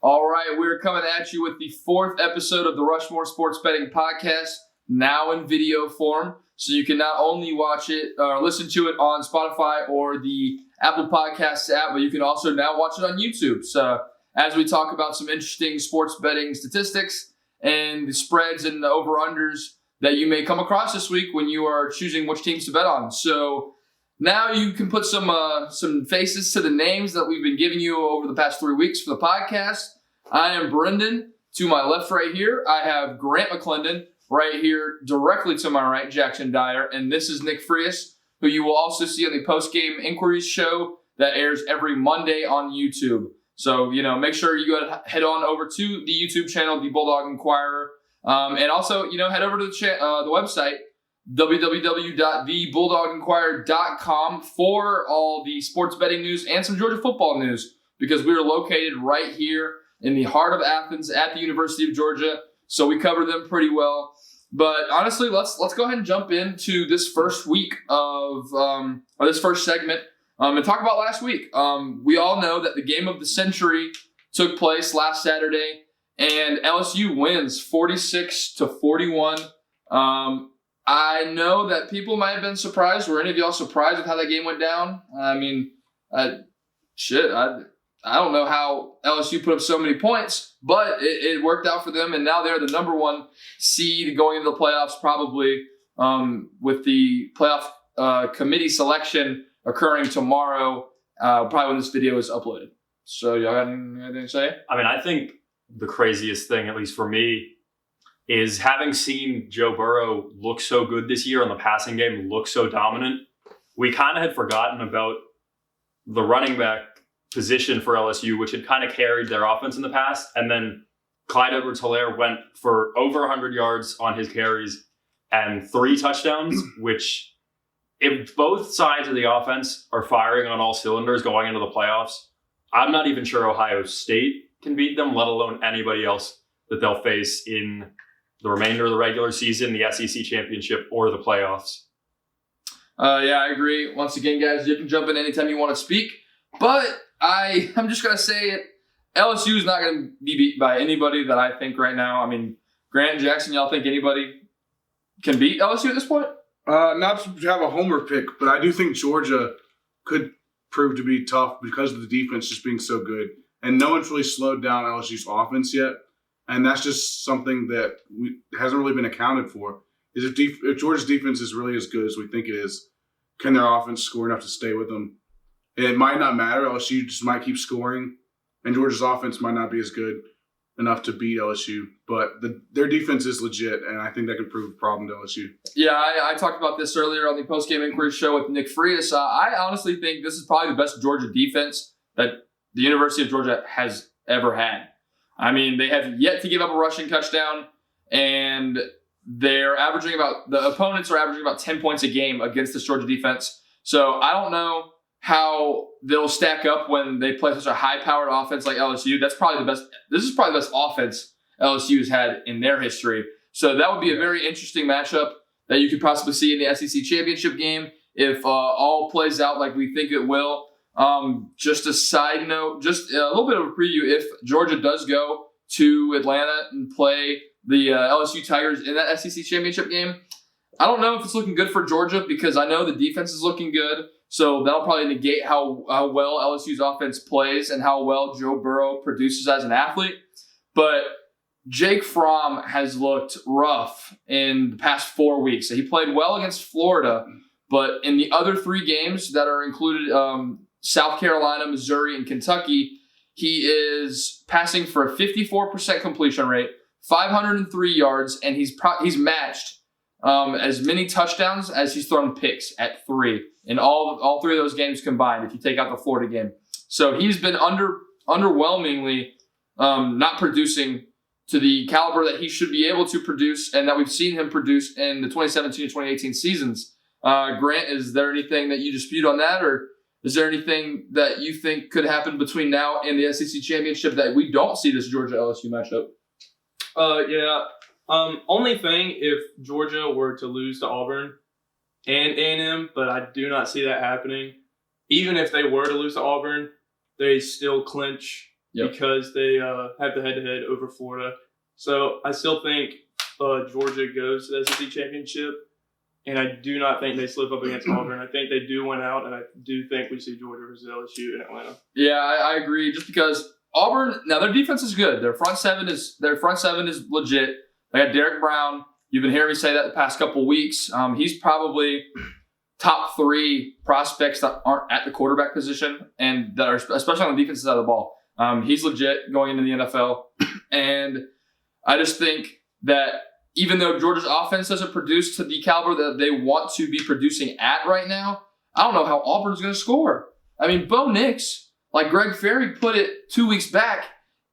All right, we're coming at you with the 4th episode of the Rushmore Sports Betting Podcast, now in video form. So you can not only watch it or listen to it on Spotify or the Apple Podcasts app, but you can also now watch it on YouTube. So as we talk about some interesting sports betting statistics and the spreads and the over-unders that you may come across this week when you are choosing which teams to bet on. So now you can put some faces to the names that we've been giving you over the past 3 weeks for the podcast. I am Brendan. To my left right here, I have Grant McClendon. Right here, directly to my right, Jackson Dyer. And this is Nick Frias, who you will also see on the post-game inquiries show that airs every Monday on YouTube. So, make sure you go head on over to the YouTube channel, The Bulldog Inquirer. And also, head over to the website, www.thebulldogginquirer.com for all the sports betting news and some Georgia football news, because we are located right here in the heart of Athens at the University of Georgia. So we cover them pretty well. But honestly, let's go ahead and jump into this first week of or this first segment and talk about last week. We all know that the game of the century took place last Saturday, and LSU wins 46-41. I know that people might have been surprised. Were any of y'all surprised with how that game went down? I mean, I don't know how LSU put up so many points, but it worked out for them, and now they're the number 1 seed going into the playoffs, probably with the playoff committee selection occurring tomorrow, probably when this video is uploaded. So y'all got anything to say? I mean, I think the craziest thing, at least for me, is having seen Joe Burrow look so good this year in the passing game, look so dominant. We kind of had forgotten about the running back position for LSU, which had kind of carried their offense in the past. And then Clyde Edwards-Helaire went for over 100 yards on his carries and 3 touchdowns, which if both sides of the offense are firing on all cylinders going into the playoffs, I'm not even sure Ohio State can beat them, let alone anybody else that they'll face in the remainder of the regular season, the SEC championship, or the playoffs. Yeah, I agree. Once again, guys, you can jump in anytime you want to speak. But I'm just going to say it. LSU is not going to be beat by anybody that I think right now. I mean, Grant and Jackson, y'all think anybody can beat LSU at this point? Not to have a homer pick, but I do think Georgia could prove to be tough because of the defense just being so good. And no one's really slowed down LSU's offense yet. And that's just something that hasn't really been accounted for. Is if Georgia's defense is really as good as we think it is, can their offense score enough to stay with them? It might not matter. LSU just might keep scoring, and Georgia's offense might not be as good enough to beat LSU. But their defense is legit, and I think that could prove a problem to LSU. Yeah, I talked about this earlier on the post-game inquiry show with Nick Frias. I honestly think this is probably the best Georgia defense that the University of Georgia has ever had. I mean, they have yet to give up a rushing touchdown, and the opponents are averaging about 10 points a game against this Georgia defense. So I don't know how they'll stack up when they play such a high-powered offense like LSU. This is probably the best offense LSU has had in their history. So that would be a very interesting matchup that you could possibly see in the SEC championship game if all plays out like we think it will. Just a side note, just a little bit of a preview. If Georgia does go to Atlanta and play the LSU Tigers in that SEC championship game, I don't know if it's looking good for Georgia because I know the defense is looking good. So that'll probably negate how well LSU's offense plays and how well Joe Burrow produces as an athlete. But Jake Fromm has looked rough in the past 4 weeks. So he played well against Florida, but in the other 3 games that are included, South Carolina, Missouri, and Kentucky, he is passing for a 54% completion rate, 503 yards, and he's matched as many touchdowns as he's thrown picks at 3 in all 3 of those games combined, if you take out the Florida game. So he's been underwhelmingly not producing to the caliber that he should be able to produce and that we've seen him produce in the 2017 and 2018 seasons. Grant, is there anything that you dispute on that, or is there anything that you think could happen between now and the SEC championship that we don't see this Georgia-LSU matchup? Yeah. Only thing if Georgia were to lose to Auburn and A&M, but I do not see that happening. Even if they were to lose to Auburn, they still clinch Yep. because they have the head-to-head over Florida. So I still think Georgia goes to the SEC championship, and I do not think they slip up against Auburn. I think they do win out, and I do think we see Georgia versus LSU in Atlanta. Yeah, I agree. Just because Auburn, now their defense is good. Their front seven is legit. They got Derek Brown. You've been hearing me say that the past couple weeks. He's probably top 3 prospects that aren't at the quarterback position, and that are especially on the defensive side of the ball. He's legit going into the NFL, and I just think that even though Georgia's offense doesn't produce to the caliber that they want to be producing at right now, I don't know how Auburn's going to score. I mean, Bo Nix, like Greg Ferry put it 2 weeks back,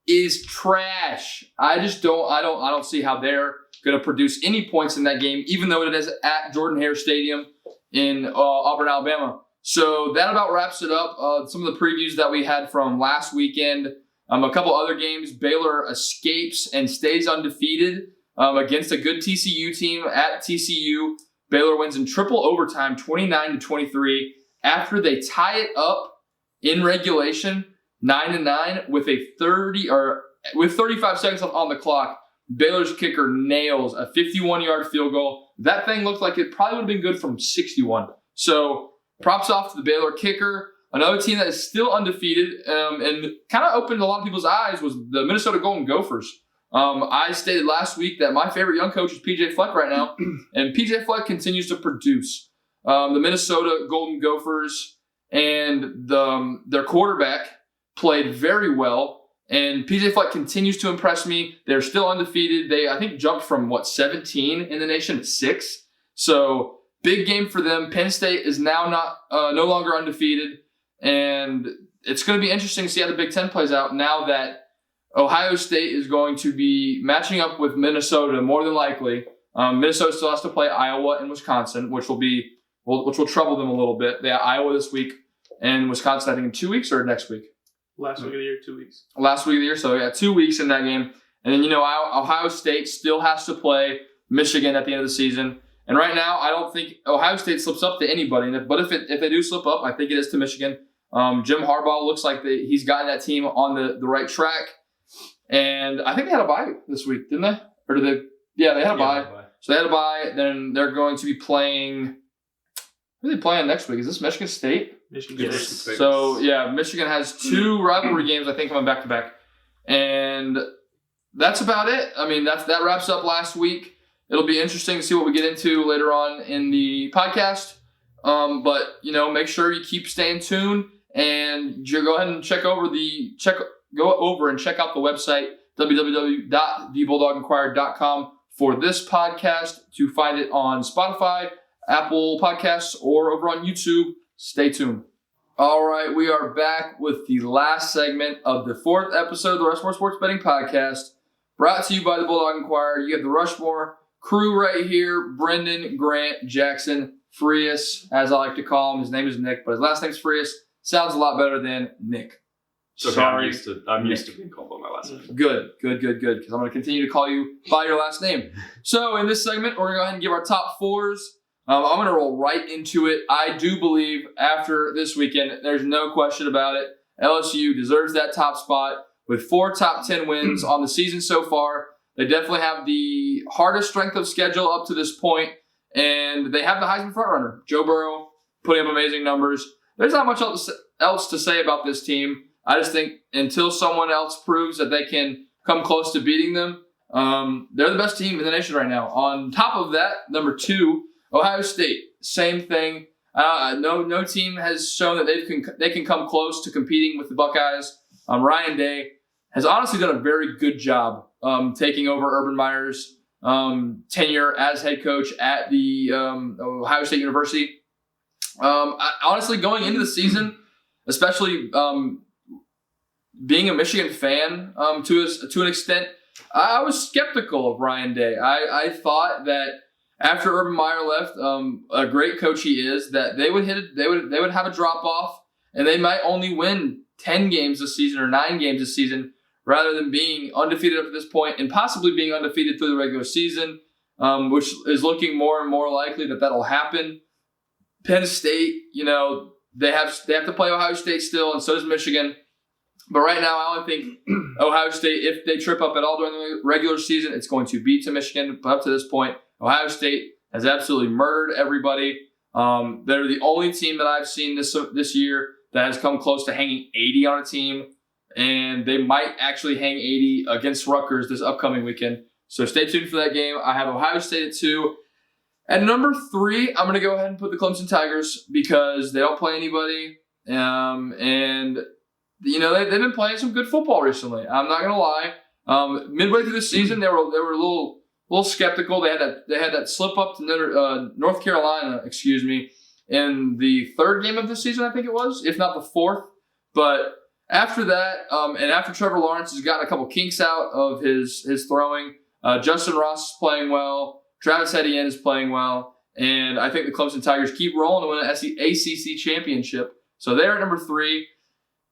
is trash. I don't see how they're going to produce any points in that game, even though it is at Jordan-Hare Stadium in Auburn, Alabama. So that about wraps it up. Some of the previews that we had from last weekend. A couple other games. Baylor escapes and stays undefeated against a good TCU team at TCU. Baylor wins in triple overtime, 29-23, after they tie it up in regulation, 9-9, with 35 seconds on the clock. Baylor's kicker nails a 51-yard field goal. That thing looked like it probably would have been good from 61. So props off to the Baylor kicker. Another team that is still undefeated and kind of opened a lot of people's eyes was the Minnesota Golden Gophers. I stated last week that my favorite young coach is PJ Fleck right now, and PJ Fleck continues to produce. The Minnesota Golden Gophers and their quarterback played very well. And PJ Fleck continues to impress me. They're still undefeated. They, I think, jumped from, 17 in the nation to 6. So, big game for them. Penn State is now no longer undefeated. And it's going to be interesting to see how the Big Ten plays out now that Ohio State is going to be matching up with Minnesota more than likely. Minnesota still has to play Iowa and Wisconsin, which will trouble them a little bit. They have Iowa this week and Wisconsin, I think, in 2 weeks or next week. Last week of the year, 2 weeks. Last week of the year, so 2 weeks in that game. And then, Ohio State still has to play Michigan at the end of the season. And right now, I don't think Ohio State slips up to anybody. But if they do slip up, I think it is to Michigan. Jim Harbaugh looks like he's gotten that team on the right track. And I think they had a bye this week, didn't they? Or did they? Yeah, they had a bye. So they had a bye. Then they're going to be playing. Who are they playing next week? Is this Michigan State? Michigan Yes. State. So, Michigan has 2 rivalry games, I think, coming back-to-back. And that's about it. I mean, that wraps up last week. It'll be interesting to see what we get into later on in the podcast. But, make sure you keep staying tuned. And go ahead and check over and check out the website, www.thebulldog.com, for this podcast, to find it on Spotify, Apple Podcasts, or over on YouTube. Stay tuned. All right, we are back with the last segment of the 4th episode of the Rushmore Sports Betting Podcast, brought to you by the Bulldog Inquirer. You have the Rushmore crew right here: Brendan, Grant, Jackson, Frias, as I like to call him. His name is Nick, but his last name's Frias. Sounds a lot better than Nick. So Sorry. I'm used to being called by my last name. Good, because I'm going to continue to call you by your last name. So in this segment, we're going to go ahead and give our top 4s. I'm going to roll right into it. I do believe after this weekend, there's no question about it, LSU deserves that top spot with 4 top 10 wins on the season so far. They definitely have the hardest strength of schedule up to this point, and they have the Heisman frontrunner, Joe Burrow, putting up amazing numbers. There's not much else to say about this team. I just think until someone else proves that they can come close to beating them, they're the best team in the nation right now. On top of that, number 2, Ohio State, same thing. No team has shown that they can come close to competing with the Buckeyes. Ryan Day has honestly done a very good job taking over Urban Meyer's tenure as head coach at the Ohio State University. Honestly, going into the season, especially being a Michigan fan to an extent, I was skeptical of Ryan Day. I thought that after Urban Meyer left, a great coach he is, that they would have a drop off, and they might only win 10 games this season or 9 games this season, rather than being undefeated up to this point and possibly being undefeated through the regular season, which is looking more and more likely that'll happen. Penn State, they have to play Ohio State still, and so does Michigan. But right now, I only think Ohio State, if they trip up at all during the regular season, it's going to be to Michigan. But up to this point, Ohio State has absolutely murdered everybody. They're the only team that I've seen this year that has come close to hanging 80 on a team. And they might actually hang 80 against Rutgers this upcoming weekend. So stay tuned for that game. I have Ohio State at 2. At number 3, I'm going to go ahead and put the Clemson Tigers because they don't play anybody. And you know, they've been playing some good football recently. I'm not gonna lie. Midway through the season, they were a little skeptical. They had that slip up to North Carolina, in the 3rd game of the season, I think it was, if not the 4th. But after that, and after Trevor Lawrence has gotten a couple kinks out of his throwing, Justin Ross is playing well. Travis Etienne is playing well, and I think the Clemson Tigers keep rolling to win an ACC championship. So they're at number 3.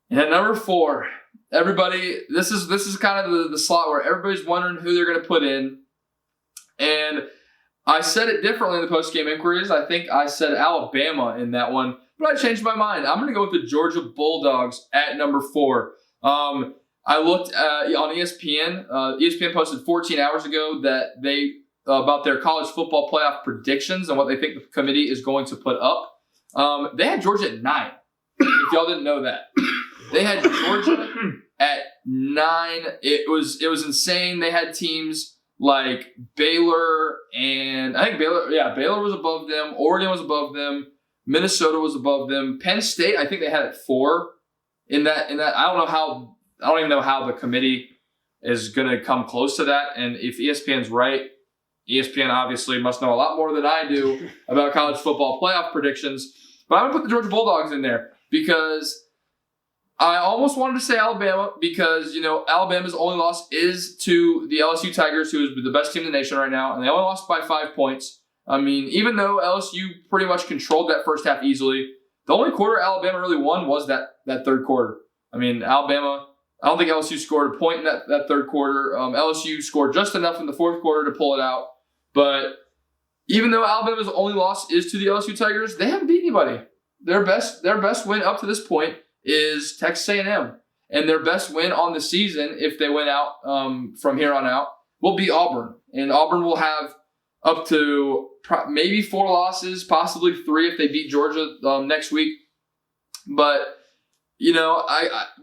And at number 4, everybody, this is kind of the slot where everybody's wondering who they're going to put in. And I said it differently in the post-game inquiries. I think I said Alabama in that one, but I changed my mind. I'm going to go with the Georgia Bulldogs at number 4. I looked on ESPN. ESPN posted 14 hours ago that they about their college football playoff predictions and what they think the committee is going to put up. They had Georgia at 9. If y'all didn't know that. They had Georgia at 9. It was insane. They had teams like Baylor, and I think Baylor was above them. Oregon was above them. Minnesota was above them. Penn State, I think they had at 4. In that, I don't even know how the committee is going to come close to that. And if ESPN's right, ESPN obviously must know a lot more than I do about college football playoff predictions. But I'm going to put the Georgia Bulldogs in there because I almost wanted to say Alabama because, you know, Alabama's only loss is to the LSU Tigers, who is the best team in the nation right now, and they only lost by 5 points. I mean, even though LSU pretty much controlled that first half easily, the only quarter Alabama really won was that 3rd quarter. I mean, Alabama, I don't think LSU scored a point in that 3rd quarter. LSU scored just enough in the 4th quarter to pull it out. But even though Alabama's only loss is to the LSU Tigers, they haven't beat anybody. Their best win up to this point is Texas A&M. And their best win on the season, if they win out from here on out, will be Auburn. And Auburn will have up to maybe 4 losses, possibly 3 if they beat Georgia next week. But, you know,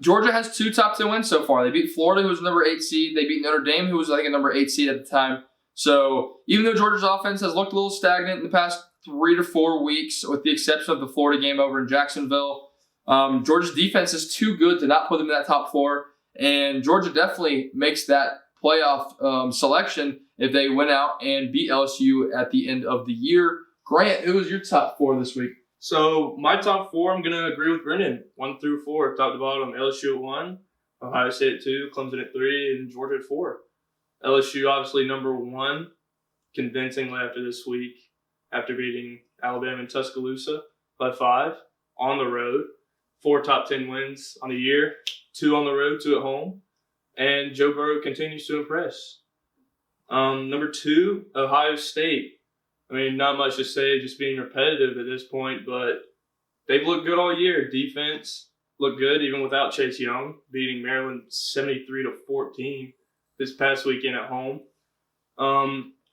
Georgia has 2 top 10 wins so far. They beat Florida, who was number 8 seed. They beat Notre Dame, who was, I think, a number 8 seed at the time. So even though Georgia's offense has looked a little stagnant in the past 3 to 4 weeks, with the exception of the Florida game over in Jacksonville, Georgia's defense is too good to not put them in that top 4. And Georgia definitely makes that playoff selection if they win out and beat LSU at the end of the year. Grant, who is your top 4 this week? So my top 4, I'm going to agree with Brendan. 1 through 4, top to bottom. LSU at 1, Ohio State at 2, Clemson at 3, and Georgia at 4. LSU obviously number 1, convincingly after this week, after beating Alabama and Tuscaloosa by 5 on the road. 4 top 10 wins on the year, 2 on the road, 2 at home. And Joe Burrow continues to impress. Number 2, Ohio State. I mean, not much to say, just being repetitive at this point, but they've looked good all year. Defense looked good even without Chase Young, beating Maryland 73-14 this past weekend at home.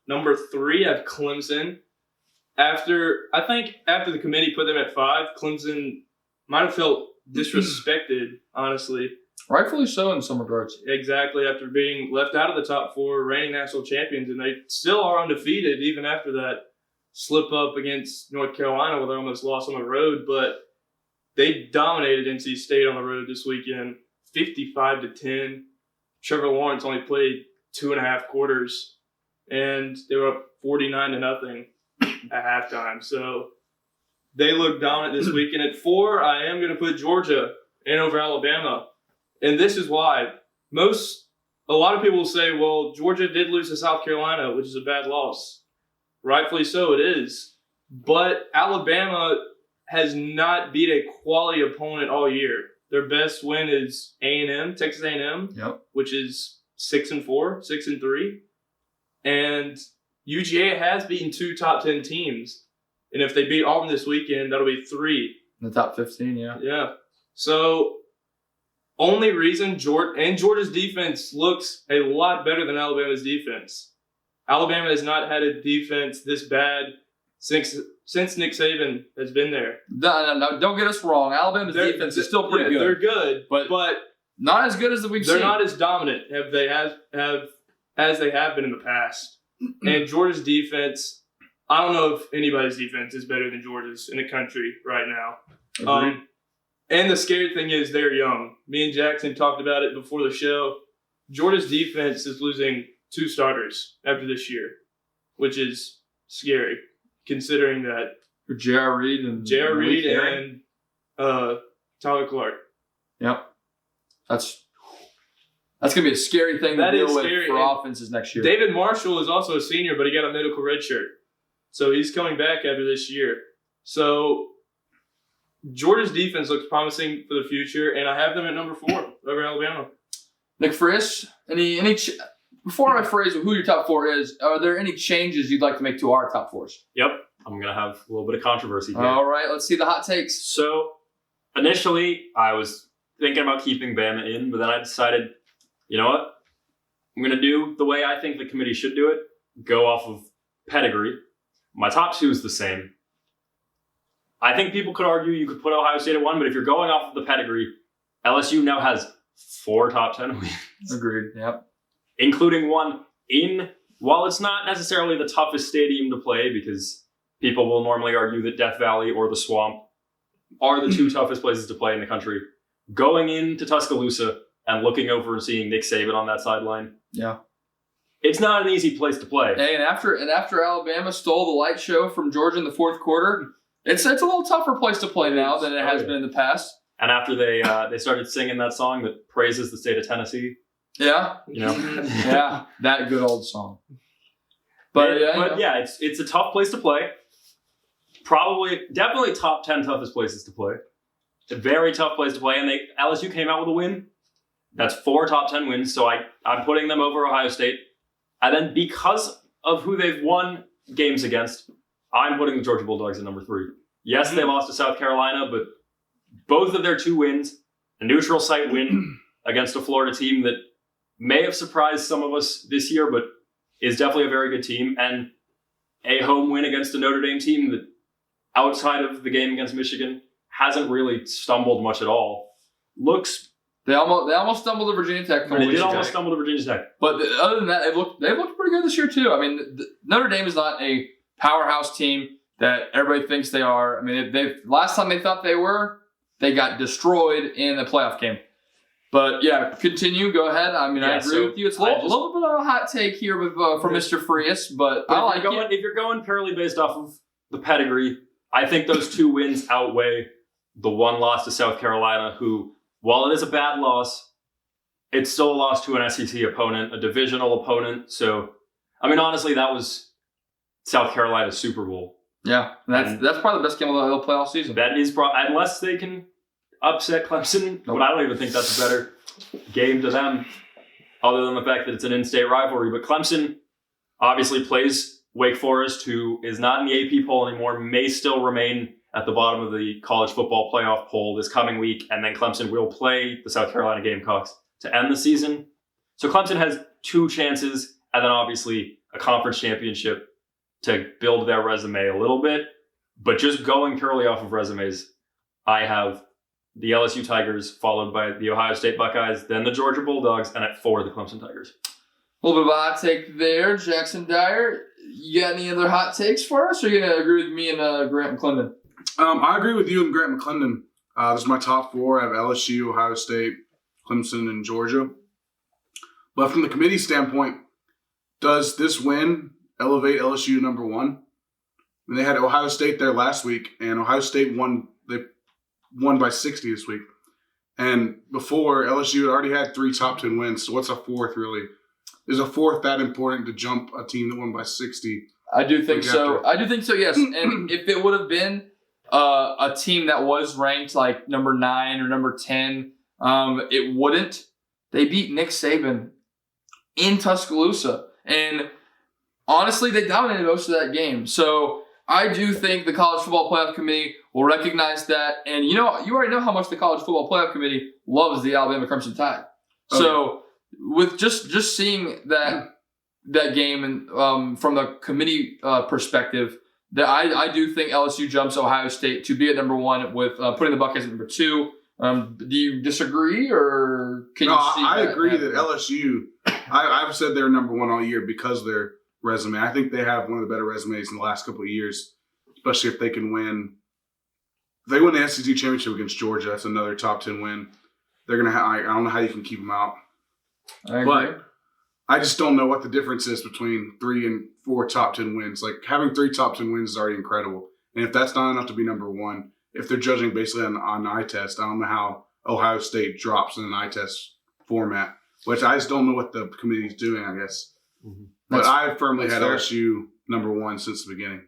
Number 3, I have Clemson. After the committee put them at 5, Clemson might have felt disrespected, honestly. Rightfully so in some regards. Exactly, after being left out of the top 4, reigning national champions, and they still are undefeated even after that slip up against North Carolina where they almost lost on the road. But they dominated NC State on the road this weekend, 55-10. Trevor Lawrence only played 2.5 quarters, and they were up 49-0 at halftime. So they look dominant this weekend. At 4, I am going to put Georgia in over Alabama. And this is why. A lot of people will say, well, Georgia did lose to South Carolina, which is a bad loss. Rightfully so, it is. But Alabama has not beat a quality opponent all year. Their best win is A&M, Texas A&M, which is 6-4, 6-3. And UGA has beaten 2 top 10 teams. And if they beat Auburn this weekend, that'll be 3. In the top 15, yeah. Yeah. So only reason Georgia's defense looks a lot better than Alabama's defense. Alabama has not had a defense this bad since Nick Saban has been there. No, don't get us wrong. Alabama's defense is still pretty good. They're good, but not as good as we've seen. They're not as dominant as they have been in the past. And Georgia's defense, I don't know if anybody's defense is better than Georgia's in the country right now. And the scary thing is they're young. Me and Jackson talked about it before the show. Georgia's defense is losing 2 starters after this year, which is scary, considering that J.R. Reed and Tyler Clark. Yep. That's going to be a scary thing to deal with for offenses next year. David Marshall is also a senior, but he got a medical red shirt. So he's coming back after this year. So Georgia's defense looks promising for the future, and I have them at number 4 over Alabama. Nick Friss, before I phrase who your top 4 is, are there any changes you'd like to make to our top 4s? Yep. I'm going to have a little bit of controversy here. All right, let's see the hot takes. So, initially, I was thinking about keeping Bama in, but then I decided, you know what? I'm going to do the way I think the committee should do it, go off of pedigree. My top 2 is the same. I think people could argue you could put Ohio State at 1, but if you're going off of the pedigree, LSU now has 4 top 10 wins. Agreed, yep. Including one while it's not necessarily the toughest stadium to play, because people will normally argue that Death Valley or the Swamp are the 2 toughest places to play in the country. Going into Tuscaloosa and looking over and seeing Nick Saban on that sideline. Yeah. It's not an easy place to play. Hey, and after Alabama stole the light show from Georgia in the 4th quarter, it's a little tougher place to play now than it has been in the past. And after they started singing that song that praises the state of Tennessee. Yeah. You know. Yeah, that good old song. It's a tough place to play. Definitely top 10 toughest places to play. It's a very tough place to play, and LSU came out with a win. That's 4 top 10 wins, so I'm putting them over Ohio State. And then because of who they've won games against, I'm putting the Georgia Bulldogs at number 3. Yes, they lost to South Carolina, but both of their 2 wins, a neutral site win against a Florida team that may have surprised some of us this year, but is definitely a very good team, and a home win against a Notre Dame team that, outside of the game against Michigan, hasn't really stumbled much at all. They almost stumbled to Virginia Tech. They did almost stumble to Virginia Tech. But other than that, they've looked pretty good this year too. I mean, Notre Dame is not a powerhouse team that everybody thinks they are. I mean, last time they thought they were, they got destroyed in a playoff game. But yeah, continue. Go ahead. I mean, I agree with you. It's a little bit of a hot take here from Mr. Frias, but I like it. If you're going purely based off of the pedigree, I think those 2 wins outweigh the 1 loss to South Carolina, who, while it is a bad loss, it's still a loss to an SEC opponent, a divisional opponent. So, I mean, honestly, that was South Carolina's Super Bowl. Yeah, that's probably the best game they'll play all season. That is unless they can upset Clemson, but I don't even think that's a better game to them, other than the fact that it's an in-state rivalry. But Clemson obviously plays Wake Forest, who is not in the AP poll anymore, may still remain at the bottom of the college football playoff poll this coming week, and then Clemson will play the South Carolina Gamecocks to end the season. So Clemson has 2 chances, and then obviously a conference championship to build their resume a little bit. But just going purely off of resumes, I have the LSU Tigers, followed by the Ohio State Buckeyes, then the Georgia Bulldogs, and at 4, the Clemson Tigers. A little bit of a hot take there, Jackson Dyer. You got any other hot takes for us, or are you going to agree with me and Grant McClendon? I agree with you and Grant McClendon. This is my top 4. I have LSU, Ohio State, Clemson, and Georgia. But from the committee standpoint, does this win elevate LSU number 1? And they had Ohio State there last week, and Ohio State won. They won by 60 this week. And before, LSU had already had 3 top 10 wins. So what's a 4th really? Is a 4th that important to jump a team that won by 60? I do think so. I do think so, yes. And if it would have been a team that was ranked like number 9 or number 10, it wouldn't. They beat Nick Saban in Tuscaloosa. And honestly, they dominated most of that game. So I do think the College Football Playoff Committee will recognize that. And you already know how much the College Football Playoff Committee loves the Alabama Crimson Tide. Okay. So with just seeing that game and from the committee perspective, that I do think LSU jumps Ohio State to be at number 1 with putting the Buckeyes at number 2. Do you disagree, or can you see I that agree happening? that LSU, I've said they're number 1 all year because of their resume. I think they have one of the better resumes in the last couple of years, especially if they can win. If they win the SEC championship against Georgia, that's another top 10 win. They're going to have, I don't know how you can keep them out. I agree. But I just don't know what the difference is between 3 and 4 top 10 wins. Like, having 3 top 10 wins is already incredible. And if that's not enough to be number 1, if they're judging basically on eye test, I don't know how Ohio State drops in an eye test format, which I just don't know what the committee's doing, I guess. Mhm. But That's- I firmly that's had fair. LSU number 1 since the beginning.